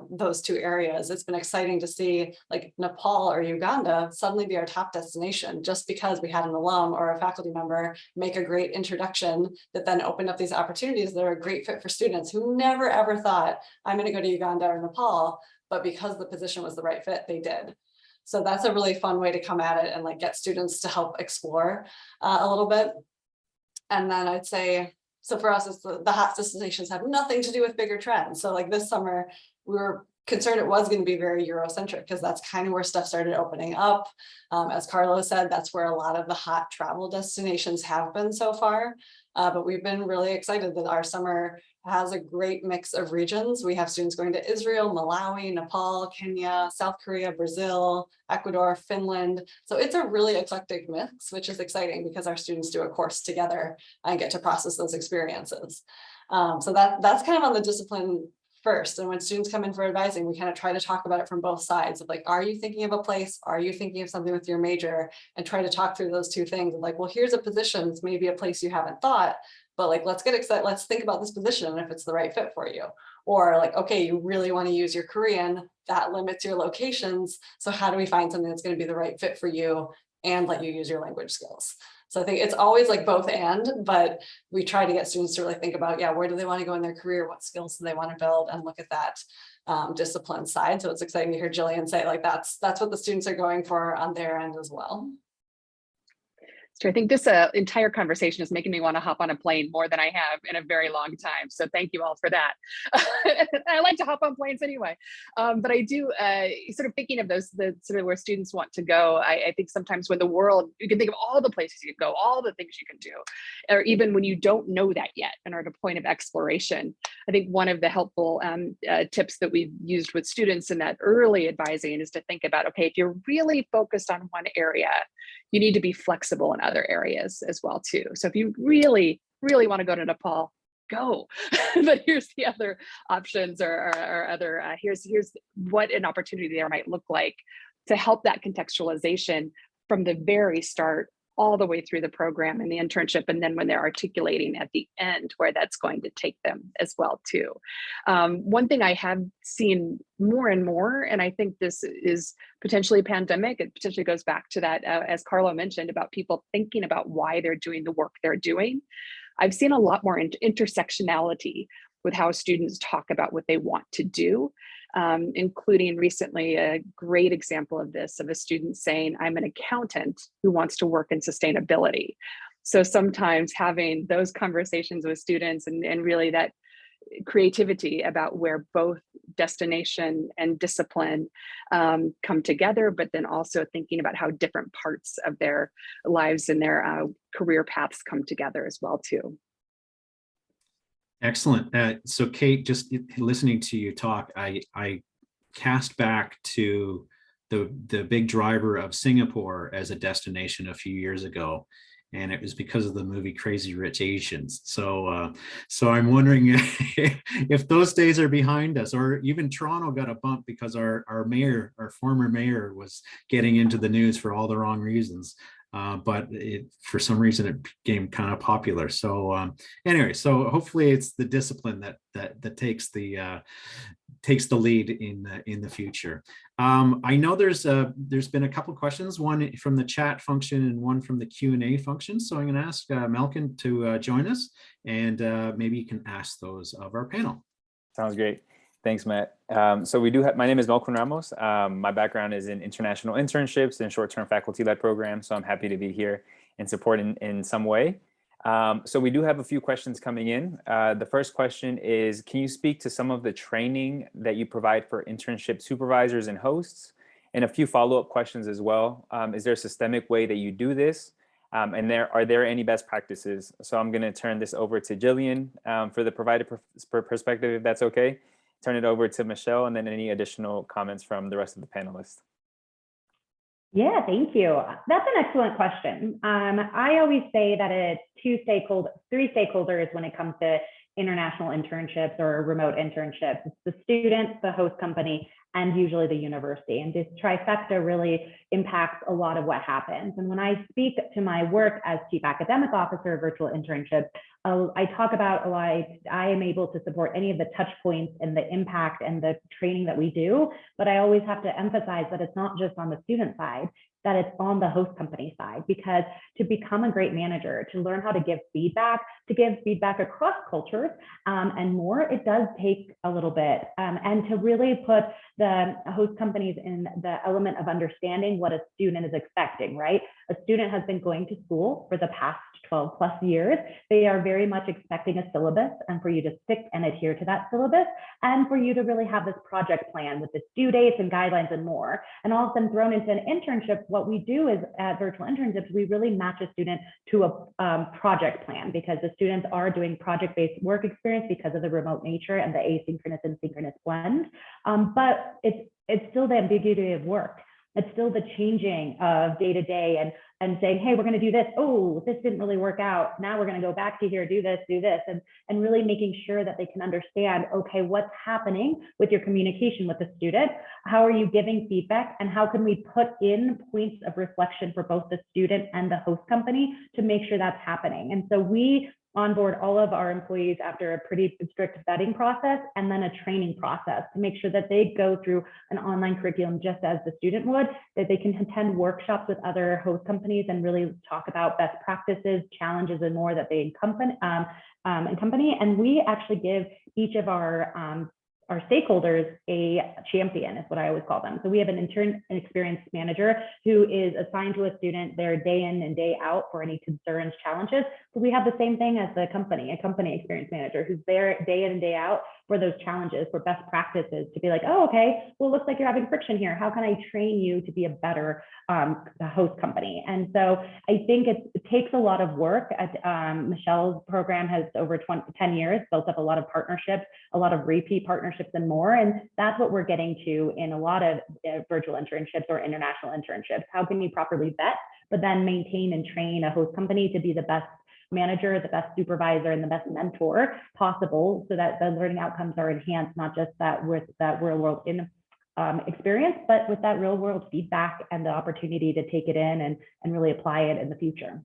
C: those two areas, it's been exciting to see like Nepal or Uganda suddenly be our top destination just because we had an alum or a faculty member make a great introduction that then opened up these opportunities that are a great fit for students who never ever thought, I'm going to go to Uganda or Nepal, but because the position was the right fit, they did. So that's a really fun way to come at it and like get students to help explore a little bit. And then I'd say, so for us, it's the hot destinations have nothing to do with bigger trends. So like this summer, we were concerned it was going to be very Eurocentric because that's kind of where stuff started opening up. As Carlo said, that's where a lot of the hot travel destinations have been so far. But we've been really excited that our summer has a great mix of regions. We have students going to Israel, Malawi, Nepal, Kenya, South Korea, Brazil, Ecuador, Finland. So it's a really eclectic mix, which is exciting because our students do a course together and get to process those experiences. So that's kind of on the discipline first. And when students come in for advising, we kind of try to talk about it from both sides of like, are you thinking of a place? Are you thinking of something with your major? And try to talk through those two things of like, well, here's a position, it's maybe a place you haven't thought, but like, let's get excited. Let's think about this position and if it's the right fit for you. Or like, okay, you really want to use your Korean, that limits your locations. So how do we find something that's going to be the right fit for you and let you use your language skills? So I think it's always like both and, but we try to get students to really think about, yeah, where do they want to go in their career? What skills do they want to build, and look at that discipline side. So it's exciting to hear Jillian say like, that's what the students are going for on their end as well.
B: So I think this entire conversation is making me want to hop on a plane more than I have in a very long time. So thank you all for that. I like to hop on planes anyway. But I do sort of thinking of those, the sort of where students want to go. I think sometimes when the world, you can think of all the places you can go, all the things you can do, or even when you don't know that yet and are at a point of exploration. I think one of the helpful tips that we've used with students in that early advising is to think about, okay, if you're really focused on one area, you need to be flexible in other areas as well too. So if you really, really want to go to Nepal, go. But here's the other options or other, here's what an opportunity there might look like to help that contextualization from the very start all the way through the program and the internship, and then when they're articulating at the end where that's going to take them as well too. One thing I have seen more and more, and I think this is potentially pandemic, it potentially goes back to that, as Carlo mentioned, about people thinking about why they're doing the work they're doing. I've seen a lot more intersectionality with how students talk about what they want to do, including recently a great example of this, of a student saying, I'm an accountant who wants to work in sustainability. So sometimes having those conversations with students and really that creativity about where both destination and discipline come together, but then also thinking about how different parts of their lives and their career paths come together as well too.
A: Excellent. So Kate, just listening to you talk, I cast back to the big driver of Singapore as a destination a few years ago, and it was because of the movie Crazy Rich Asians. So I'm wondering if those days are behind us, or even Toronto got a bump because our mayor, our former mayor, was getting into the news for all the wrong reasons. But for some reason it became kind of popular. So anyway, so hopefully it's the discipline that takes the lead in the future. I know there's been a couple questions, one from the chat function and one from the Q&A function. So I'm going to ask Melquin to join us, and maybe you can ask those of our panel.
F: Sounds great. Thanks, Matt. So we do have, my name is Melquin Ramos. My background is in international internships and short-term faculty-led programs. So I'm happy to be here and support in some way. So we do have a few questions coming in. The first question is, can you speak to some of the training that you provide for internship supervisors and hosts? And a few follow-up questions as well. Is there a systemic way that you do this? And are there any best practices? So I'm going to turn this over to Jillian for the provider perspective, if that's okay. Turn it over to Michelle, and then any additional comments from the rest of the panelists.
D: Yeah, thank you. That's an excellent question. I always say that it's three stakeholders when it comes to international internships or remote internships. It's the student, the host company, and usually the university. And this trifecta really impacts a lot of what happens. And when I speak to my work as Chief Academic Officer of virtual internships, I talk about I am able to support any of the touch points and the impact and the training that we do, but I always have to emphasize that it's not just on the student side, that it's on the host company side, because to become a great manager, to learn how to give feedback across cultures and more, it does take a little bit. And to really put the host companies in the element of understanding what a student is expecting, right? A student has been going to school for the past 12 plus years. They are very much expecting a syllabus, and for you to stick and adhere to that syllabus, and for you to really have this project plan with the due dates and guidelines and more. And all of them thrown into an internship, what we do is at virtual internships, we really match a student to a project plan, because the students are doing project-based work experience because of the remote nature and the asynchronous and synchronous blend. But it's still the ambiguity of work. It's still the changing of day to day and saying, hey, we're going to do this. Oh, this didn't really work out. Now we're going to go back to here, do this, and really making sure that they can understand, okay, what's happening with your communication with the student? How are you giving feedback? And how can we put in points of reflection for both the student and the host company to make sure that's happening? And so we onboard all of our employees after a pretty strict vetting process and then a training process to make sure that they go through an online curriculum just as the student would, that they can attend workshops with other host companies and really talk about best practices, challenges, and more that they accompany. And we actually give each of our stakeholders a champion, is what I always call them. So we have an intern and experienced manager who is assigned to a student their day in and day out for any concerns, challenges. So we have the same thing as the company, a company experience manager who's there day in and day out for those challenges, for best practices, to be like, oh, okay, well, it looks like you're having friction here. How can I train you to be a better host company? And so I think it takes a lot of work. Michelle's program has over 10 years, built up a lot of partnerships, a lot of repeat partnerships and more. And that's what we're getting to in a lot of virtual internships or international internships. How can you properly vet, but then maintain and train a host company to be the best manager, the best supervisor, and the best mentor possible, so that the learning outcomes are enhanced, not just that with that real world experience, but with that real world feedback and the opportunity to take it in and really apply it in the future.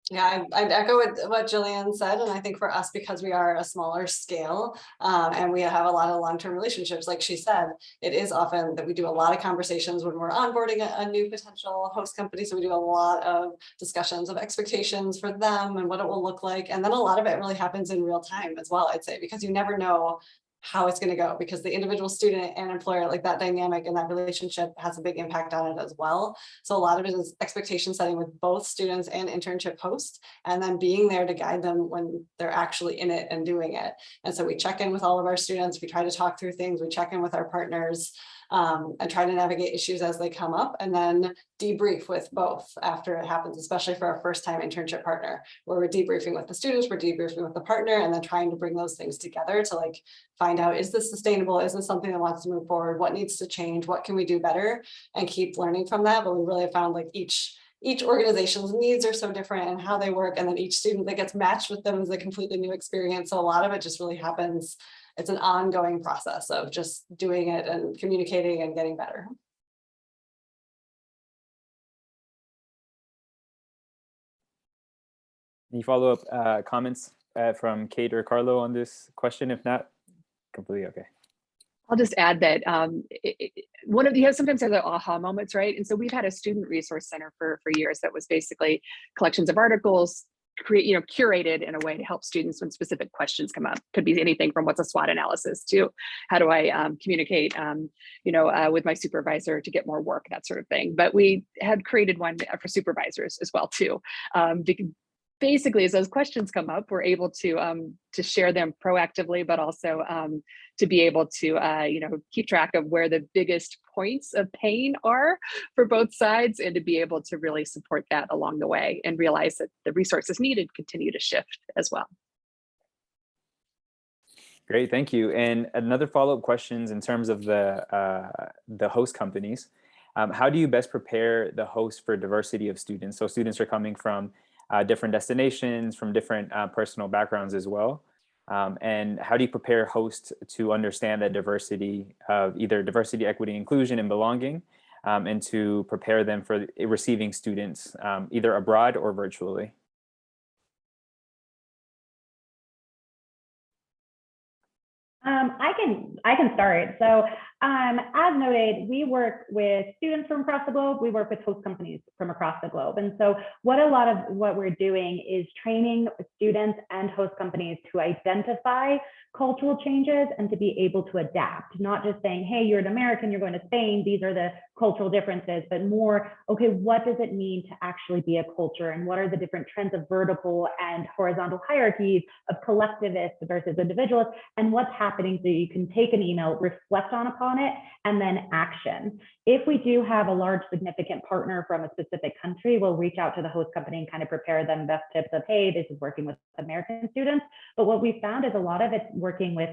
C: Yeah, I'd echo what Jillian said. And I think for us, because we are a smaller scale and we have a lot of long-term relationships, like she said, it is often that we do a lot of conversations when we're onboarding a new potential host company. So we do a lot of discussions of expectations for them and what it will look like. And then a lot of it really happens in real time as well, I'd say, because you never know how it's going to go, because the individual student and employer, like that dynamic and that relationship has a big impact on it as well. So a lot of it is expectation setting with both students and internship hosts, and then being there to guide them when they're actually in it and doing it. And so we check in with all of our students, we try to talk through things, we check in with our partners, and try to navigate issues as they come up, and then debrief with both after it happens, especially for our first time internship partner, where we're debriefing with the students, we're debriefing with the partner, and then trying to bring those things together to like find out, is this sustainable? Is this something that wants to move forward? What needs to change? What can we do better? And keep learning from that. But we really have found like each organization's needs are so different and how they work. And then each student that gets matched with them is a completely new experience. So a lot of it just really happens. It's an ongoing process of just doing it and communicating and getting better.
F: Any follow-up comments from Kate or Carlo on this question? If not, completely okay.
B: I'll just add that one of the sometimes there's aha moments, right? And so we've had a student resource center for years that was basically collections of articles, curated in a way to help students when specific questions come up. Could be anything from what's a SWOT analysis to how do I communicate, with my supervisor to get more work, that sort of thing. But we had created one for supervisors as well too. Basically, as those questions come up, we're able to share them proactively, but also to be able to keep track of where the biggest points of pain are for both sides, and to be able to really support that along the way and realize that the resources needed continue to shift as well.
F: Great, thank you. And another follow-up questions in terms of the host companies. How do you best prepare the host for diversity of students? So students are coming from different destinations, from different personal backgrounds as well. And how do you prepare hosts to understand that diversity of either diversity, equity, inclusion, and belonging, and to prepare them for receiving students either abroad or virtually?
D: I can start. So as noted, we work with students from across the globe. We work with host companies from across the globe. And so what a lot of what we're doing is training students and host companies to identify cultural changes and to be able to adapt, not just saying, hey, you're an American, you're going to Spain, these are the cultural differences, but more, okay, what does it mean to actually be a culture, and what are the different trends of vertical and horizontal hierarchies of collectivists versus individualists, and what's happening so you can take an email, reflect upon it, and then action. If we do have a large significant partner from a specific country, we'll reach out to the host company and kind of prepare them best tips of, hey, this is working with American students. But what we found is a lot of it's working with,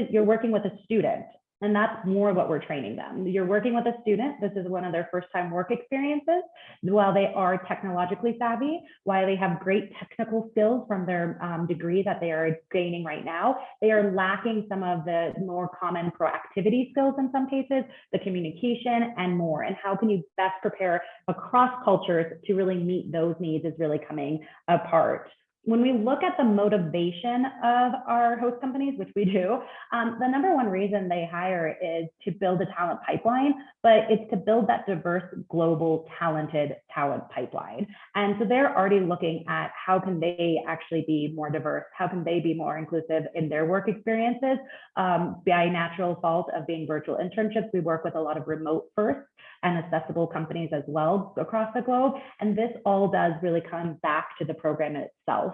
D: you're working with a student. And that's more what we're training them. You're working with a student. This is one of their first time work experiences. While they are technologically savvy, while they have great technical skills from their degree that they are gaining right now, they are lacking some of the more common proactivity skills in some cases, the communication and more. And how can you best prepare across cultures to really meet those needs is really coming apart. When we look at the motivation of our host companies, which we do, the number one reason they hire is to build a talent pipeline, but it's to build that diverse, global, talented talent pipeline. And so they're already looking at how can they actually be more diverse? How can they be more inclusive in their work experiences? By natural fault of being virtual internships, we work with a lot of remote first and accessible companies as well across the globe. And this all does really come back to the program itself.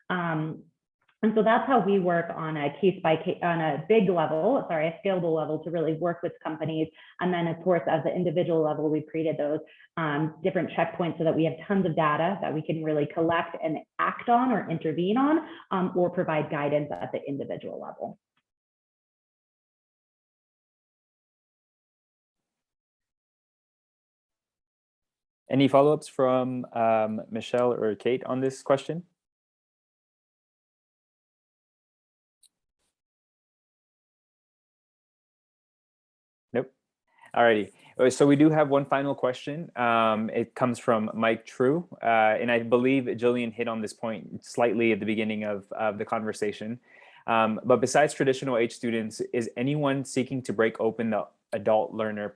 D: And so that's how we work on a case by case, on a big level, sorry, a scalable level, to really work with companies. And then of course, at the individual level, we've created those different checkpoints so that we have tons of data that we can really collect and act on or intervene on, or provide guidance at the individual level.
F: Any follow-ups from Michelle or Kate on this question? Alrighty. So we do have one final question. It comes from Mike True, and I believe Jillian hit on this point slightly at the beginning of the conversation. But besides traditional age students, is anyone seeking to break open the adult learner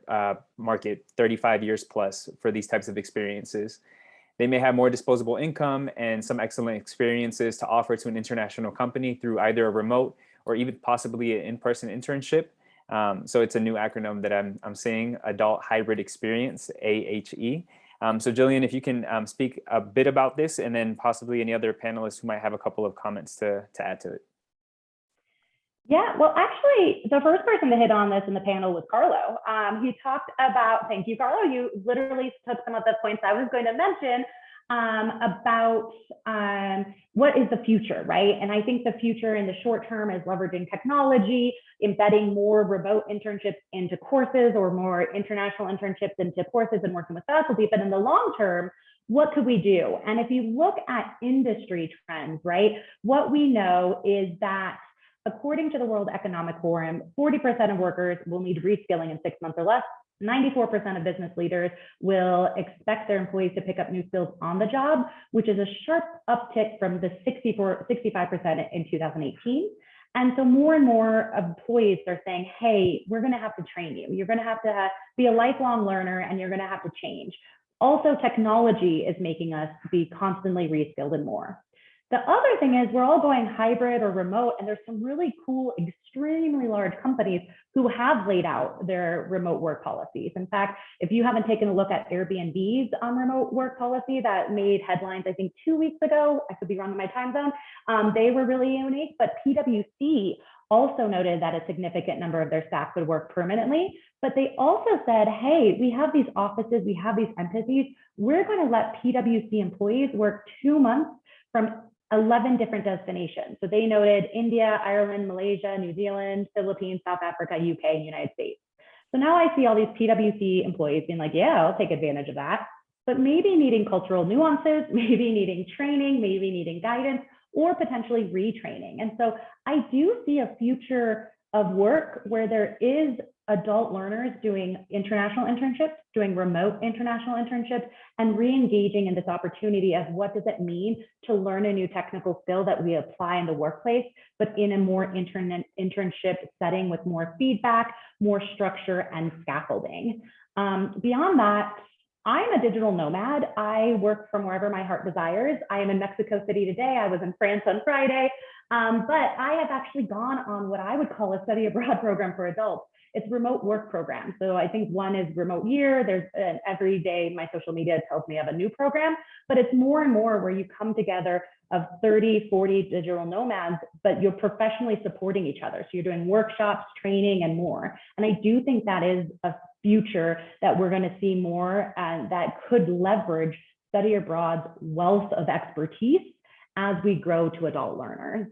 F: market 35 years plus for these types of experiences? They may have more disposable income and some excellent experiences to offer to an international company through either a remote or even possibly an in-person internship. So it's a new acronym that I'm saying, Adult Hybrid Experience, AHE. So Jillian, if you can speak a bit about this, and then possibly any other panelists who might have a couple of comments to add to it.
D: Yeah, well, actually, the first person to hit on this in the panel was Carlo. He talked about, thank you, Carlo. You literally took some of the points I was going to mention about what is the future, right? And I think the future in the short term is leveraging technology, embedding more remote internships into courses or more international internships into courses and working with faculty. But in the long term, what could we do? And if you look at industry trends, right, what we know is that according to the World Economic Forum, 40% of workers will need reskilling in 6 months or less. 94% of business leaders will expect their employees to pick up new skills on the job, which is a sharp uptick from the 65% in 2018. And so more and more employees are saying, hey, we're going to have to train you. You're going to have to be a lifelong learner, and you're going to have to change. Also, technology is making us be constantly reskilled and more. The other thing is we're all going hybrid or remote, and there's some really cool, extremely large companies who have laid out their remote work policies. In fact, if you haven't taken a look at Airbnb's remote work policy that made headlines, I think 2 weeks ago, I could be wrong in my time zone, they were really unique, but PwC also noted that a significant number of their staff would work permanently, but they also said, hey, we have these offices, we have these entities, we're going to let PwC employees work 2 months from 11 different destinations. So they noted India, Ireland, Malaysia, New Zealand, Philippines, South Africa, UK, and United States. So now I see all these PwC employees being like, yeah, I'll take advantage of that, but maybe needing cultural nuances, maybe needing training, maybe needing guidance, or potentially retraining. And so I do see a future of work where there is adult learners doing international internships, doing remote international internships, and re-engaging in this opportunity of what does it mean to learn a new technical skill that we apply in the workplace, but in a more internship setting with more feedback, more structure, and scaffolding. Beyond that, I'm a digital nomad. I work from wherever my heart desires. I am in Mexico City today. I was in France on Friday, but I have actually gone on what I would call a study abroad program for adults. It's remote work program. So I think one is remote year. There's every day my social media tells me of a new program, but it's more and more where you come together of 30, 40 digital nomads, but you're professionally supporting each other. So you're doing workshops, training, and more. And I do think that is a future that we're going to see more, and that could leverage study abroad's wealth of expertise as we grow to adult learners.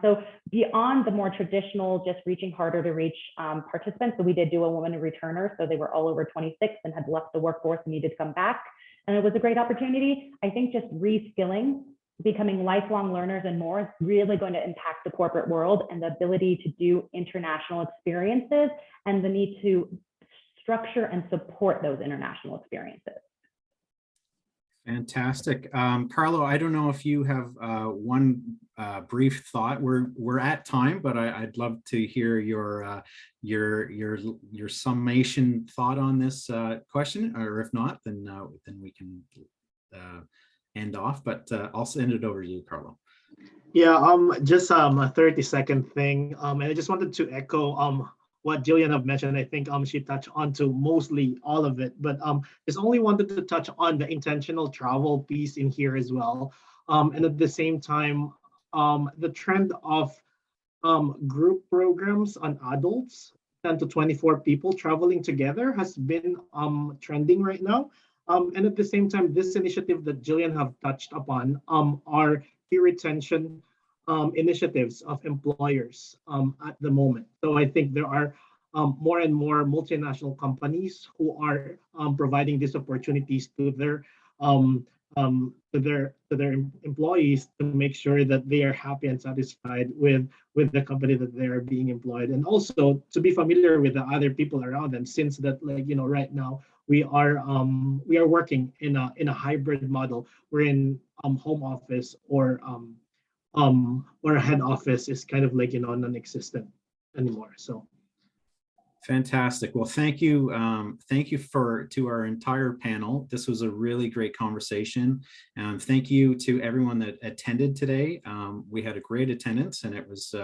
D: So beyond the more traditional, just reaching harder to reach participants, so we did do a woman returner, so they were all over 26 and had left the workforce and needed to come back. And it was a great opportunity. I think just reskilling, becoming lifelong learners and more is really going to impact the corporate world, and the ability to do international experiences and the need to structure and support those international experiences.
A: Fantastic. Carlo, I don't know if you have one brief thought. We're at time, but I'd love to hear your summation thought on this question, or if not, then we can end off, but I'll send it over to you, Carlo.
E: Yeah, just a 30-second thing. And I just wanted to echo what Jillian have mentioned. I think she touched on to mostly all of it, but just only wanted to touch on the intentional travel piece in here as well. And at the same time, the trend of group programs on adults, 10 to 24 people traveling together, has been trending right now. And at the same time, this initiative that Jillian have touched upon are key retention initiatives of employers at the moment. So I think there are more and more multinational companies who are providing these opportunities to their employees to make sure that they are happy and satisfied with the company that they are being employed, and also to be familiar with the other people around them, since that, like, you know, right now we are working in a hybrid model. We're in home office, or a head office is kind of like, you know, non-existent anymore. So
A: Fantastic. Well, thank you. Thank you to our entire panel. This was a really great conversation. Thank you to everyone that attended today. We had a great attendance, and it was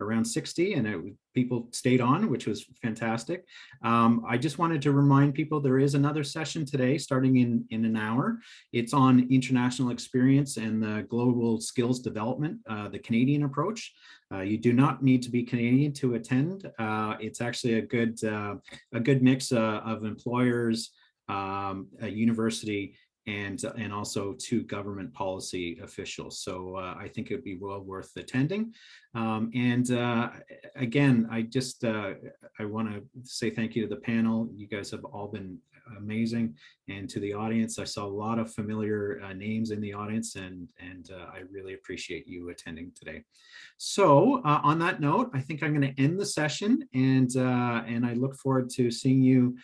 A: around 60, and people stayed on, which was fantastic. I just wanted to remind people there is another session today starting in an hour. It's on international experience and the global skills development, the Canadian approach. You do not need to be Canadian to attend. It's actually a good mix of employers, a university, and also two government policy officials. So I think it would be well worth attending. Again, I want to say thank you to the panel. You guys have all been amazing, and to the audience. I saw a lot of familiar names in the audience, and I really appreciate you attending today. So on that note, I think I'm going to end the session, and I look forward to seeing you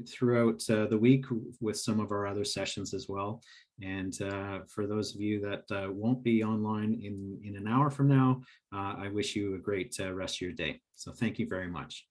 A: throughout the week with some of our other sessions as well. And for those of you that won't be online in an hour from now, I wish you a great rest of your day. So thank you very much.